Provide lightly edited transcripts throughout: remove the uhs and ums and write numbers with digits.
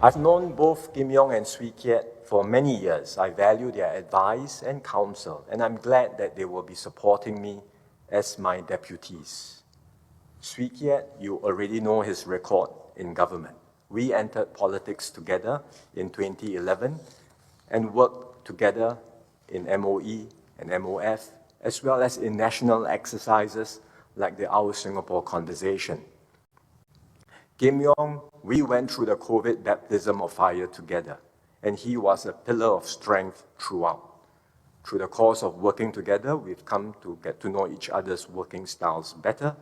I've known both Kim Yong and Swee Kiat for many years. I value their advice and counsel, and I'm glad that they will be supporting me as my deputies. Swee Kiat, you already know his record in government. We entered politics together in 2011 and worked together in MOE and MOF, as well as in national exercises like the Our Singapore Conversation. Kim Yong, we went through the COVID baptism of fire together, and he was a pillar of strength throughout. Through the course of working together, we've come to get to know each other's working styles better,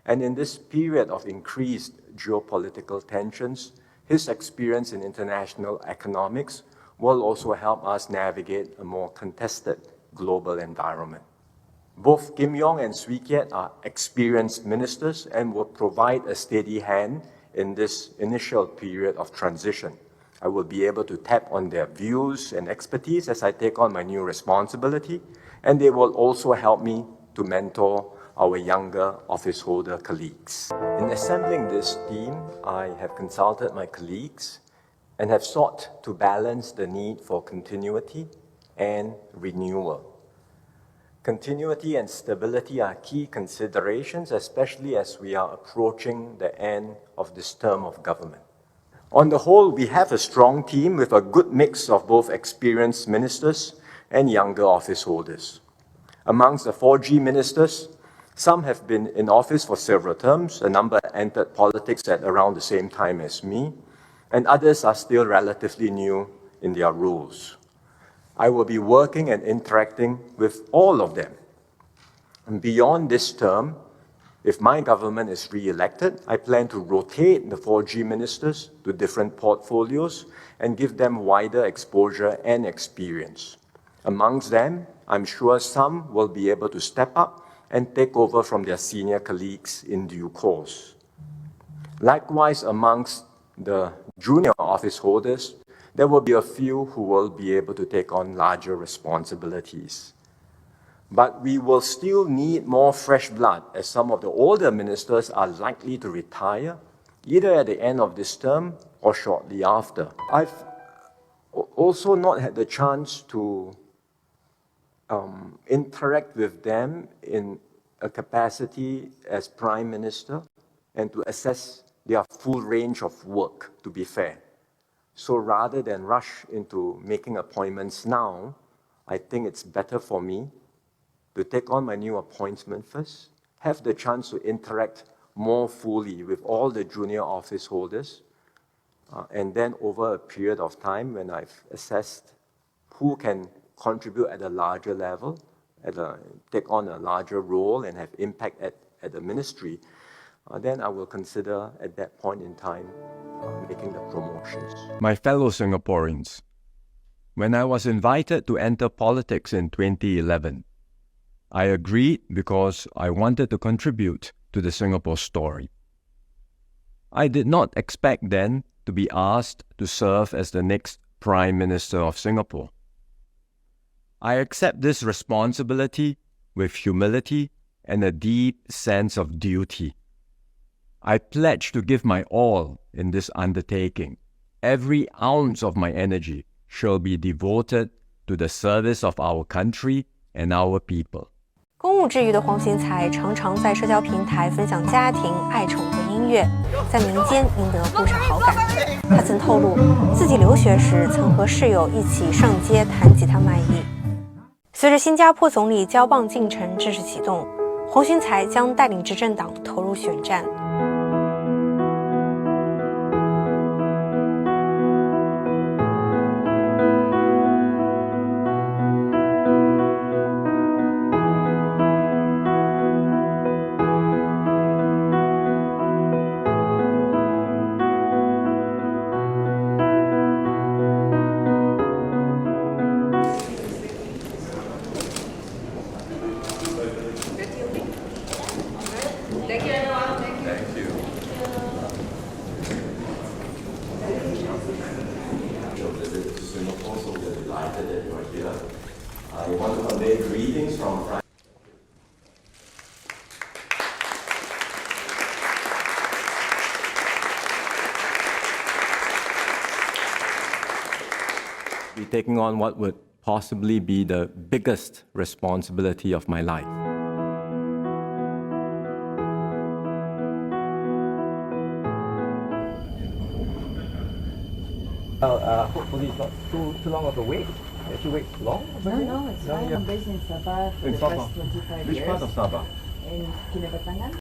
and in this period of increased geopolitical tensions, his experience in international economics will also help us navigate a more contested global environment. Both Kim Yong and Swee Kiat are experienced ministers and will provide a steady hand in this initial period of transition. I will be able to tap on their views and expertise as I take on my new responsibility, and they will also help me to mentor our younger office holder colleagues. In assembling this team, I have consulted my colleagues and have sought to balance the need for continuity and renewal. Continuity and stability are key considerations, especially as we are approaching the end of this term of government. On the whole, we have a strong team with a good mix of both experienced ministers and younger office holders. Amongst the 4G ministers, some have been in office for several terms, a number entered politics at around the same time as me, and others are still relatively new in their roles. I will be working and interacting with all of them. And beyond this term, if my government is re-elected, I plan to rotate the 4G ministers to different portfolios and give them wider exposure and experience. Amongst them, I'm sure some will be able to step up and take over from their senior colleagues in due course. Likewise, amongst the junior office holders, there will be a few who will be able to take on larger responsibilities. But we will still need more fresh blood, as some of the older ministers are likely to retire, either at the end of this term or shortly after. I've also not had the chance to interact with them in a capacity as Prime Minister and to assess their full range of work, to be fair. So rather than rush into making appointments now, I think it's better for me to take on my new appointment first, have the chance to interact more fully with all the junior office holders, and then over a period of time when I've assessed who can contribute at a larger level, take on a larger role and have impact at the ministry, then I will consider at that point in time making the promotions. My fellow Singaporeans, when I was invited to enter politics in 2011, I agreed because I wanted to contribute to the Singapore story. I did not expect then to be asked to serve as the next Prime Minister of Singapore. I accept this responsibility with humility and a deep sense of duty. I pledge to give my all in this undertaking. Every ounce of my energy shall be devoted to the service of our country and our people. 公务之余的黄循财常常在社交平台分享家庭、爱宠和音乐，在民间赢得不少好感。他曾透露，自己留学时曾和室友一起上街弹吉他卖艺。随着新加坡总理交棒进程正式启动，黄循财将带领执政党投入选战。be taking on what would possibly be the biggest responsibility of my life. Hopefully it's not too long of a wait. Did you wait long? No, it's fine. I'm based in Sabah for the past 25 Which years. part of Sabah? In Kinabatangan.